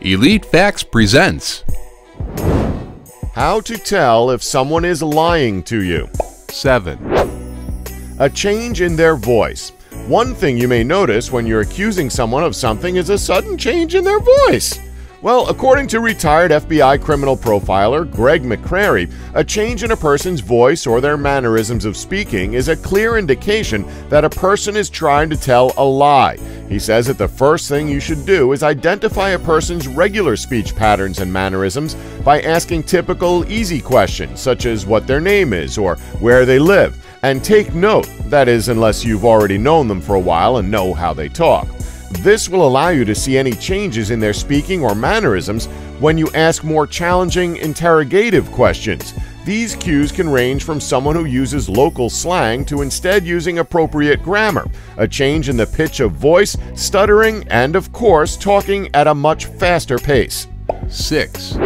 Elite Facts presents How to tell if someone is lying to you. 7. A change in their voice. One thing you may notice when you're accusing someone of something is a sudden change in their voice. Well, according to retired FBI criminal profiler Greg McCrary, a change in a person's voice or their mannerisms of speaking is a clear indication that a person is trying to tell a lie. He says that the first thing you should do is identify a person's regular speech patterns and mannerisms by asking typical, easy questions such as what their name is or where they live, and take note, that is, unless you've already known them for a while and know how they talk. This will allow you to see any changes in their speaking or mannerisms when you ask more challenging, interrogative questions. These cues can range from someone who uses local slang to instead using appropriate grammar, a change in the pitch of voice, stuttering, and of course, talking at a much faster pace. 6.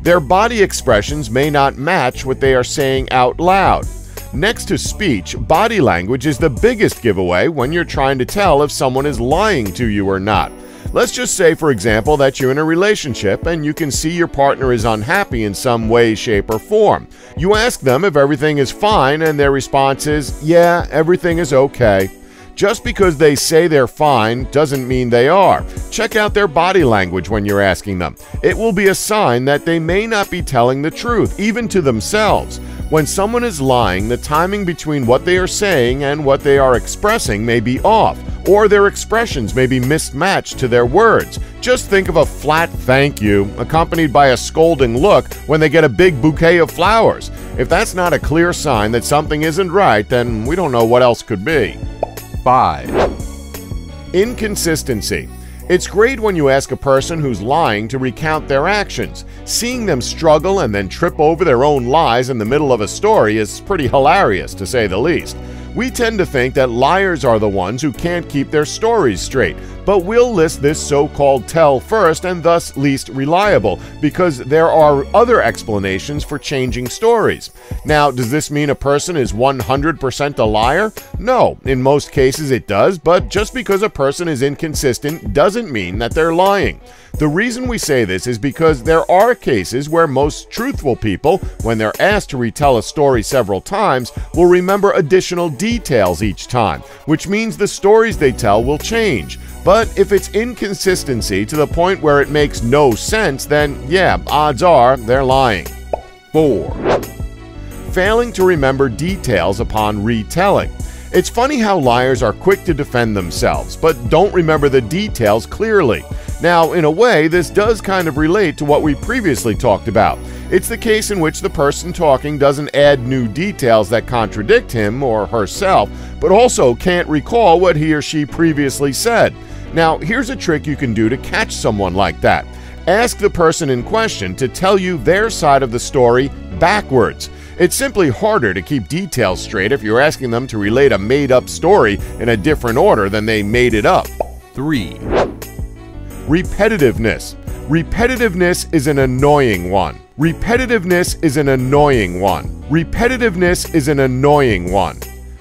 Their body expressions may not match what they are saying out loud. Next to speech, body language is the biggest giveaway when you're trying to tell if someone is lying to you or not. Let's just say, for example, that you're in a relationship and you can see your partner is unhappy in some way, shape, or form. You ask them if everything is fine and their response is, "Yeah, everything is okay." Just because they say they're fine doesn't mean they are. Check out their body language when you're asking them. It will be a sign that they may not be telling the truth, even to themselves. When someone is lying, the timing between what they are saying and what they are expressing may be off, or their expressions may be mismatched to their words. Just think of a flat thank you accompanied by a scolding look when they get a big bouquet of flowers. If that's not a clear sign that something isn't right, then we don't know what else could be. 5. Inconsistency. It's great when you ask a person who's lying to recount their actions. Seeing them struggle and then trip over their own lies in the middle of a story is pretty hilarious, to say the least. We tend to think that liars are the ones who can't keep their stories straight, but we'll list this so-called tell first and thus least reliable, because there are other explanations for changing stories. Now, does this mean a person is 100% a liar? No, in most cases it does, but just because a person is inconsistent doesn't mean that they're lying. The reason we say this is because there are cases where most truthful people, when they're asked to retell a story several times, will remember additional details each time, which means the stories they tell will change. But if it's inconsistency to the point where it makes no sense, then yeah, odds are they're lying. 4. Failing to remember details upon retelling. It's funny how liars are quick to defend themselves, but don't remember the details clearly. Now, in a way, this does kind of relate to what we previously talked about. It's the case in which the person talking doesn't add new details that contradict him or herself, but also can't recall what he or she previously said. Now, here's a trick you can do to catch someone like that. Ask the person in question to tell you their side of the story backwards. It's simply harder to keep details straight if you're asking them to relate a made-up story in a different order than they made it up. 3. Repetitiveness. Repetitiveness is an annoying one. Repetitiveness is an annoying one. Repetitiveness is an annoying one.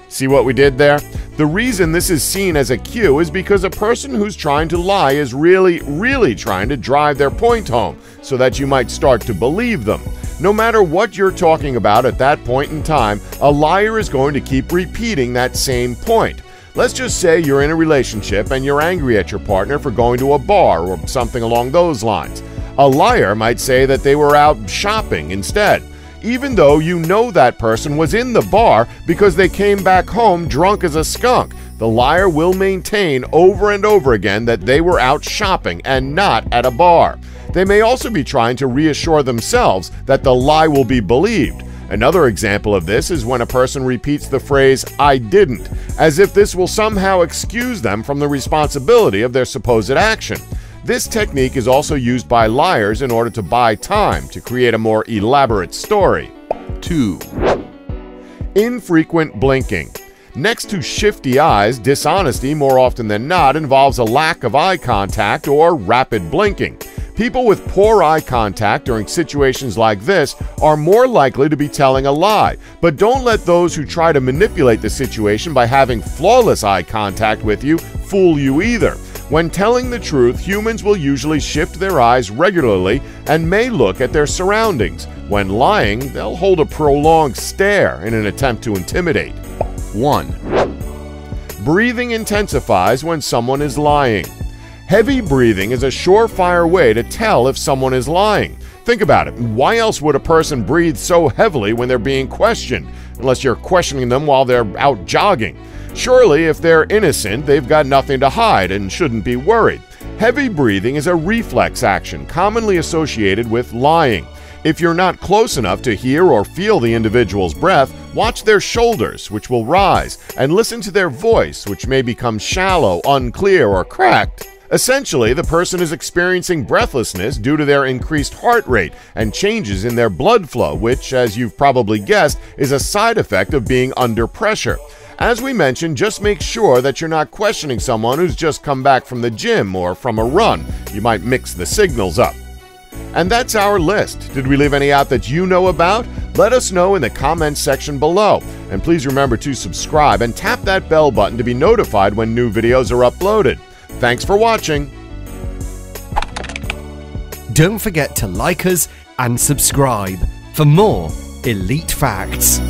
See what we did there? The reason this is seen as a cue is because a person who's trying to lie is really trying to drive their point home so that you might start to believe them. No matter what you're talking about at that point in time, a liar is going to keep repeating that same point. Let's just say you're in a relationship and you're angry at your partner for going to a bar or something along those lines. A liar might say that they were out shopping instead, even though you know that person was in the bar because they came back home drunk as a skunk. The liar will maintain over and over again that they were out shopping and not at a bar. They may also be trying to reassure themselves that the lie will be believed. Another example of this is when a person repeats the phrase, "I didn't," as if this will somehow excuse them from the responsibility of their supposed action. This technique is also used by liars in order to buy time to create a more elaborate story. 2. Infrequent blinking. Next to shifty eyes, dishonesty more often than not involves a lack of eye contact or rapid blinking. People with poor eye contact during situations like this are more likely to be telling a lie, but don't let those who try to manipulate the situation by having flawless eye contact with you fool you either. When telling the truth, humans will usually shift their eyes regularly and may look at their surroundings. When lying, they'll hold a prolonged stare in an attempt to intimidate. 1. Breathing intensifies when someone is lying. Heavy breathing is a surefire way to tell if someone is lying. Think about it. Why else would a person breathe so heavily when they're being questioned? Unless you're questioning them while they're out jogging. Surely, if they're innocent, they've got nothing to hide and shouldn't be worried. Heavy breathing is a reflex action commonly associated with lying. If you're not close enough to hear or feel the individual's breath, watch their shoulders, which will rise, and listen to their voice, which may become shallow, unclear, or cracked. Essentially, the person is experiencing breathlessness due to their increased heart rate and changes in their blood flow, which, as you've probably guessed, is a side effect of being under pressure. As we mentioned, just make sure that you're not questioning someone who's just come back from the gym or from a run. You might mix the signals up. And that's our list. Did we leave any out that you know about? Let us know in the comments section below. And please remember to subscribe and tap that bell button to be notified when new videos are uploaded. Thanks for watching. Don't forget to like us and subscribe for more Elite Facts.